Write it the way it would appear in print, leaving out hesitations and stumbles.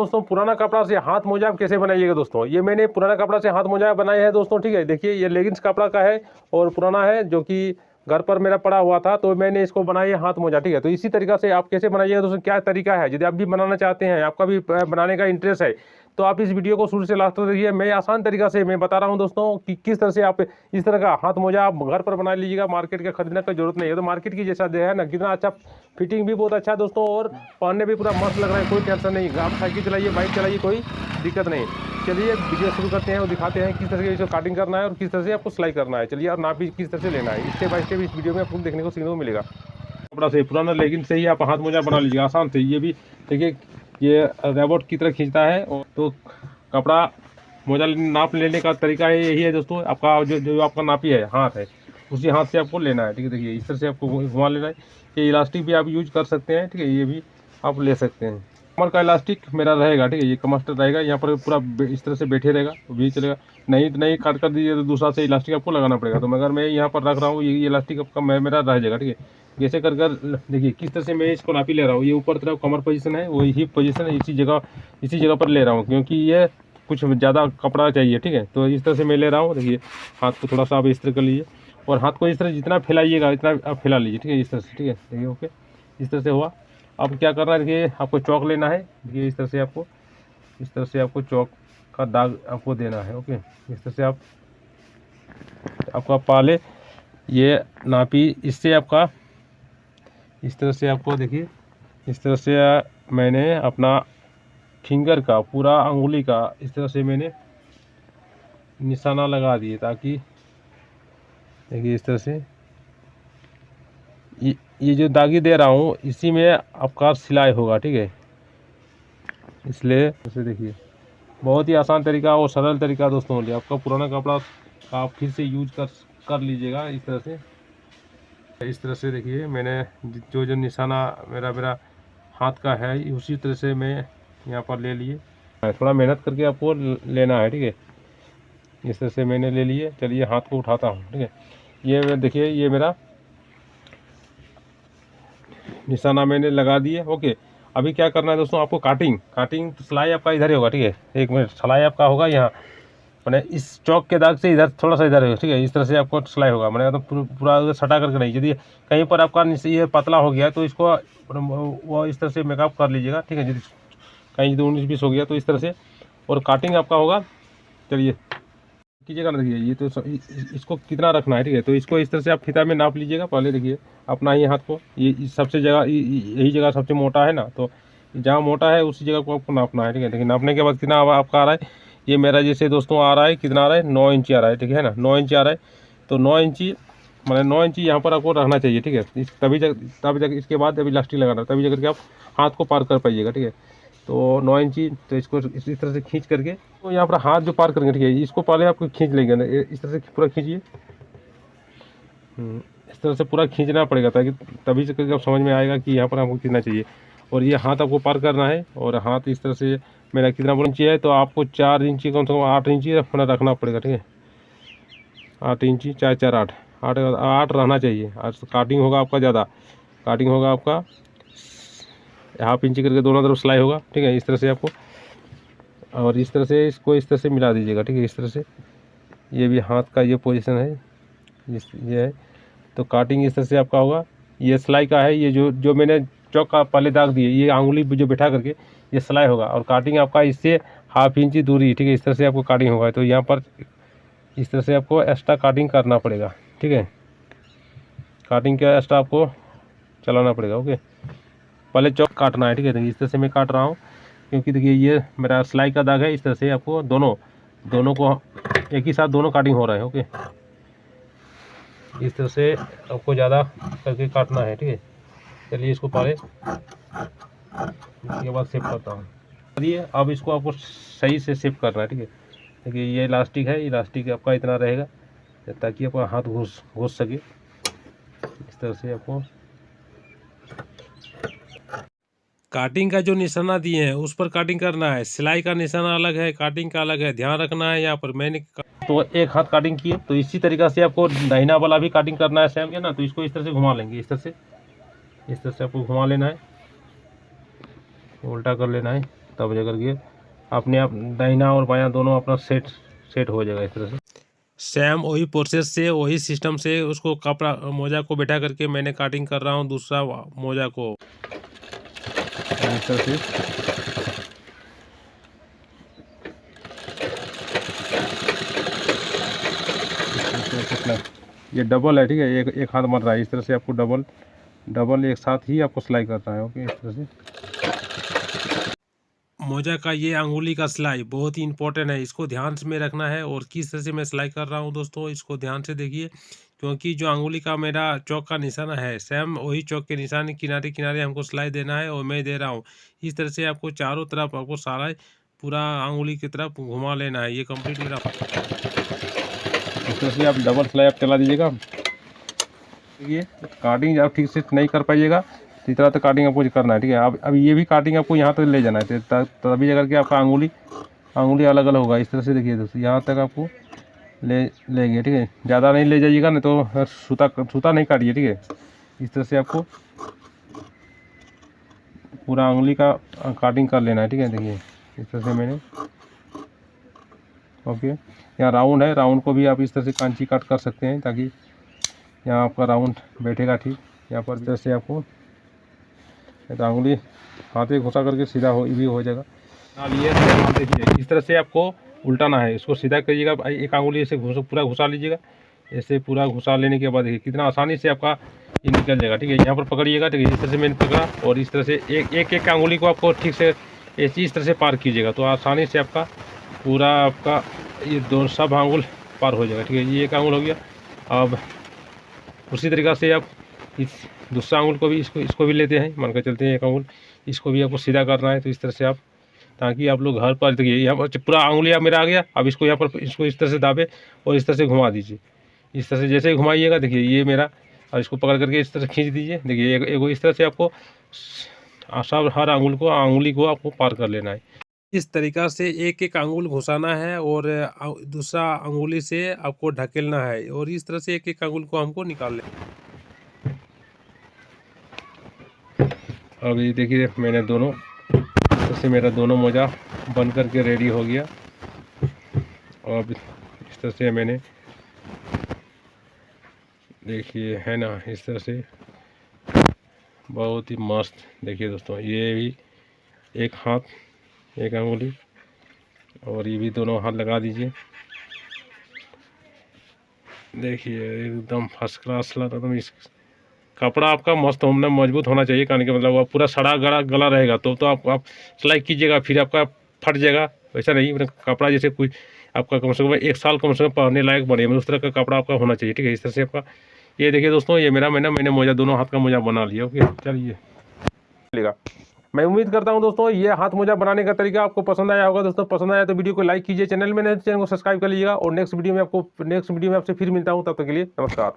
दोस्तों पुराना कपड़ा से हाथ मोजा आप कैसे बनाइएगा दोस्तों। ये मैंने पुराना कपड़ा से हाथ मोजा बनाया है दोस्तों, ठीक है। देखिए ये लेगिंग्स कपड़ा का है और पुराना है, जो कि घर पर मेरा पड़ा हुआ था, तो मैंने इसको बनाया हाथ मोजा, ठीक है। तो इसी तरीका से आप कैसे बनाइएगा दोस्तों, क्या तरीका है, यदि आप भी बनाना चाहते हैं, आपका भी बनाने का इंटरेस्ट है, तो आप इस वीडियो को शुरू से लास्ट तक देखिए। मैं आसान तरीका से मैं बता रहा हूं दोस्तों कि किस तरह से आप इस तरह का हाथ मोजा आप घर पर बना लीजिएगा। मार्केट का खरीदने की जरूरत नहीं है। तो मार्केट की जैसा है ना, कितना अच्छा, फिटिंग भी बहुत अच्छा है दोस्तों, और पहनने भी पूरा मस्त लग रहा है, कोई टेंशन नहीं। आप साइकिल चलाइए, बाइक चलाइए, कोई दिक्कत नहीं। चलिए वीडियो शुरू करते हैं और दिखाते हैं किस तरह से इसको काटिंग करना है और किस तरह से आपको सिलाई करना है। चलिए, और नाप भी किस तरह से लेना है, स्टेप बाय स्टेप इस वीडियो में आपको देखने को सीखने को मिलेगा। कपड़ा से पुराना लेगिंग से ही आप हाथ मोजा बना लीजिए आसान से। ये भी देखिए, ये रोबोट की तरह खींचता है, और तो कपड़ा मोजा नाप लेने का तरीका है यही है दोस्तों। आपका जो आपका नापी है, हाथ है, उसी हाथ से आपको लेना है, ठीक है। देखिए इस तरह से आपको घुमा लेना है। ये इलास्टिक भी आप यूज कर सकते हैं, ठीक है, ये भी आप ले सकते हैं। कमर का इलास्टिक मेरा रहेगा, ठीक है, ये कमस्टर रहेगा, यहाँ पर पूरा इस तरह से बैठे रहेगा तो भी चलेगा। नहीं काट कर दीजिए तो दूसरा से इलास्टिक आपको लगाना पड़ेगा। तो मगर मैं यहाँ पर रख रहा हूँ, ये इलास्टिक आपका मेरा रह जाएगा, ठीक है। जैसे कर देखिए किस तरह से मैं इसको नापी ले रहा हूँ। ये ऊपर तरफ कमर पोजीशन है, वही हिप पोजीशन है, इसी जगह पर ले रहा हूँ, क्योंकि ये कुछ ज़्यादा कपड़ा चाहिए, ठीक है। तो इस तरह से मैं ले रहा हूँ। देखिए हाथ को थोड़ा सा आप इस तरह कर लीजिए, और हाथ को इस तरह जितना फैलाइएगा इतना आप फैला लीजिए, ठीक है, इस तरह से, ठीक है। देखिए ओके, इस तरह से हुआ। अब क्या करना है, देखिए आपको चौक लेना है। देखिए इस तरह से आपको चौक का दाग आपको देना है, ओके। इस तरह से आपका पहले ये नापी, इससे आपका इस तरह से आपको देखिए, इस तरह से मैंने अपना फिंगर का पूरा अंगुली का इस तरह से मैंने निशाना लगा दिए, ताकि देखिए इस तरह से ये जो दागी दे रहा हूँ, इसी में आपका सिलाई होगा, ठीक है। इसलिए इसे देखिए, बहुत ही आसान तरीका और सरल तरीका दोस्तों। आपका पुराना कपड़ा आप फिर से यूज कर लीजिएगा इस तरह से। देखिए मैंने जो निशाना मेरा हाथ का है, उसी तरह से मैं यहाँ पर ले लिए। थोड़ा मेहनत करके आपको लेना है, ठीक है। इस तरह से मैंने ले लिए। चलिए हाथ को उठाता हूँ, ठीक है। ये देखिए, ये मेरा निशाना मैंने लगा दिए, ओके। अभी क्या करना है दोस्तों, आपको काटिंग तो सिलाई आपका इधर ही होगा, ठीक है। 1 मिनट, सिलाई आपका होगा यहाँ, मैंने इस चौक के दाग से इधर थोड़ा सा इधर है, ठीक है। इस तरह से आपको सिलाई होगा, मैंने तो पूरा सटा करके नहीं। यदि कहीं पर आपका ये पतला हो गया तो इसको वो इस तरह से मेकअप कर लीजिएगा, ठीक है। यदि कहीं 19-20 हो गया तो इस तरह से, और काटिंग आपका होगा। चलिए कीजिएगा ना। देखिए ये तो इसको कितना रखना है, ठीक है। तो इसको इस तरह से आप फीता में नाप लीजिएगा पहले। देखिए अपना ही हाथ को, ये सबसे जगह यही जगह सबसे मोटा है ना, तो जहाँ मोटा है उसी जगह को आपको नापना है, ठीक है। देखिए नापने के बाद कितना आपका आ रहा है, ये मेरा जैसे दोस्तों आ रहा है, कितना आ रहा है, 9 इंची आ रहा है, ठीक है ना। 9 इंची आ रहा है, तो 9 इंची मतलब 9 इंची यहाँ पर आपको रहना चाहिए, ठीक है। तभी तक इसके बाद अभी इलास्टिक लगाना, तभी जाकर के आप हाथ को पार कर पाइएगा, ठीक है। तो 9 इंची, तो इसको इस तरह से खींच करके, तो यहाँ पर हाथ जो पार करेंगे, ठीक है, इसको पहले आपको खींच लेंगे ना, इस तरह से पूरा खींचिए। इस तरह से पूरा खींचना पड़ेगा, ताकि तभी से करके आप समझ में आएगा कि यहाँ पर आपको कितना चाहिए। और ये हाथ आपको पार करना है, और हाथ इस तरह से मेरा कितना इंची है, तो आपको 4 इंची कम से कम 8 इंची रखना पड़ेगा, ठीक है। 8 इंची, 4 4 8 रहना चाहिए। आज काटिंग होगा आपका ज़्यादा, काटिंग होगा आपका ½ इंची करके दोनों तरफ सिलाई होगा, ठीक है। इस तरह से आपको, और इस तरह से इसको इस तरह से मिला दीजिएगा, ठीक है। इस तरह से ये भी हाथ का ये पोजीशन है, ये है। तो काटिंग इस तरह से आपका होगा। ये सिलाई का है, ये जो मैंने चौक का पहले दाग दिए, ये आंगुली जो बैठा करके ये सिलाई होगा। और काटिंग आपका इससे ½ इंची दूरी, ठीक है। इस तरह से आपको काटिंग होगा। तो यहाँ पर इस तरह से आपको एक्स्ट्रा काटिंग करना पड़ेगा, ठीक है। काटिंग का एक्स्ट्रा आपको चलाना पड़ेगा, ओके। पहले चौक काटना है, ठीक है। इस तरह से मैं काट रहा हूँ, क्योंकि देखिए ये मेरा सिलाई का दाग है। इस तरह से आपको दोनों को एक ही साथ दोनों काटिंग हो रहा है, ओके। इस तरह से आपको ज़्यादा करके काटना है, ठीक है। चलिए इसको पहले, इसके बाद सेव करता हूँ। चलिए अब इसको आपको सही से सेव करना है, ठीक है। देखिए ये इलास्टिक है, इलास्टिक आपका इतना रहेगा ताकि आपका हाथ घुस सके। इस तरह से आपको काटिंग का जो निशाना दिए हैं उस पर काटिंग करना है। सिलाई का निशाना अलग है, काटिंग का अलग है, ध्यान रखना है। यहाँ पर मैंने तो एक हाथ काटिंग किए, तो इसी तरीक़ा से आपको दाहिना वाला भी काटिंग करना है सेम, है ना। तो इसको इस तरह से घुमा लेंगे, इस तरह से आपको घुमा लेना है, उल्टा कर लेना है। तब जा करके अपने आप दाहिना और बायां दोनों अपना सेट हो जाएगा इस तरह से। सेम वही प्रोसेस से, वही सिस्टम से उसको कपड़ा मोजा को बैठा करके मैंने काटिंग कर रहा हूँ दूसरा मोजा को इस तरह से। ये डबल है, ठीक है, एक हाथ मर रहा है, इस तरह से आपको डबल एक साथ ही आपको सिलाई करना है। ओके, इस तरह से। मोजा का ये अंगुली का सिलाई बहुत ही इंपॉर्टेंट है, इसको ध्यान में रखना है। और किस तरह से मैं सिलाई कर रहा हूँ दोस्तों, इसको ध्यान से देखिए, क्योंकि जो अंगुली का मेरा चौक का निशाना है, सेम वही चौक के निशान किनारे किनारे हमको सिलाई देना है, और मैं दे रहा हूँ। इस तरह से आपको चारों तरफ आपको सारा पूरा अंगुली की तरफ घुमा लेना है। ये कंप्लीट मेरा इस तरह से आप डबल सिलाई आप चला दीजिएगा। देखिए काटिंग आप ठीक से नहीं कर पाइएगा, इस तरह तो काटिंग आपको करना है, ठीक है। अब ये भी काटिंग आपको यहाँ तक ले जाना है, तभी जाकर के आपका अंगुली अलग अलग होगा। इस तरह से देखिए दोस्तों, यहाँ तक आपको लेंगे, ठीक है। ज़्यादा नहीं ले जाइएगा, नहीं तो सूता नहीं काटिए, ठीक है। इस तरह से आपको पूरा अंगुली का काटिंग कर लेना है, ठीक है। देखिए इस तरह से मैंने, ओके। यहाँ राउंड है, राउंड को भी आप इस तरह से कांची काट कर सकते हैं, ताकि यहाँ आपका राउंड बैठेगा ठीक। यहाँ पर जैसे आपको तो अंगुली हाथ में घुसा करके सीधा हो जाएगा। लिए देखिए इस तरह से आपको उल्टाना है, इसको सीधा करिएगा। एक अंगुली ऐसे पूरा घुसा लीजिएगा। ऐसे पूरा घुसा लेने के बाद देखिए कितना आसानी से आपका ये निकल जाएगा, ठीक है। यहाँ पर पकड़िएगा, ठीक है। इस तरह से मैंने पकड़ा, और इस तरह से एक अंगुली को आपको ठीक से इस तरह से पार कीजिएगा, तो आसानी से आपका पूरा आपका ये दोनों सब अंगुल पार हो जाएगा, ठीक है। ये एक अंगुल हो गया। अब उसी तरीक़ा से आप इस दूसरा अंगुल को भी इसको भी लेते हैं, मान कर चलते हैं एक अंगुल, इसको भी आपको सीधा करना है। तो इस तरह से आप, ताकि आप लोग घर पर देखिए यहाँ पर पूरा अंगुली आप मेरा आ गया। अब इसको यहाँ पर इसको इस तरह से दाबे और इस तरह से घुमा दीजिए। इस तरह से जैसे ही घुमाइएगा, देखिए ये मेरा, और इसको पकड़ करके इस तरह से खींच दीजिए। देखिए एक इस तरह से आपको सब हर अंगुली को आपको पार कर लेना है। इस तरीक़ा से एक एक अंगुल घुसाना है, और दूसरा अंगुली से आपको ढकेलना है, और इस तरह से एक एक अंगुल को हमको निकाल लेना। अब ये देखिए मैंने दोनों से मेरा दोनों मोजा बन करके रेडी हो गया। और इस तरह से मैंने, देखिए है ना, इस तरह से बहुत ही मस्त। देखिए दोस्तों, ये भी एक हाथ एक अंगुली, और ये भी दोनों हाथ लगा दीजिए। देखिए एकदम फर्स्ट क्लास एकदम। इस कपड़ा आपका मस्त होना, मजबूत होना चाहिए, कहने का मतलब वो पूरा सड़ा गला रहेगा तो आप सिलाई कीजिएगा, फिर आपका फट जाएगा। वैसा नहीं, मतलब कपड़ा जैसे कोई आपका कम से कम 1 साल कम से कम पहनने लायक बने, उस तरह का कपड़ा आपका होना चाहिए, ठीक है। इस तरह से आपका ये देखिए दोस्तों, ये मैंने मोजा दोनों हाथ का मोजा बना लिया। ओके, चलिए चलेगा। मैं उम्मीद करता हूं दोस्तों ये हाथ मोजा बनाने का तरीका आपको पसंद आया होगा। दोस्तों पसंद आया तो वीडियो को लाइक कीजिए, चैनल में नहीं चैनल को सब्सक्राइब कर लीजिएगा। और नेक्स्ट वीडियो में आपसे फिर मिलता हूं, तब तक के लिए नमस्कार।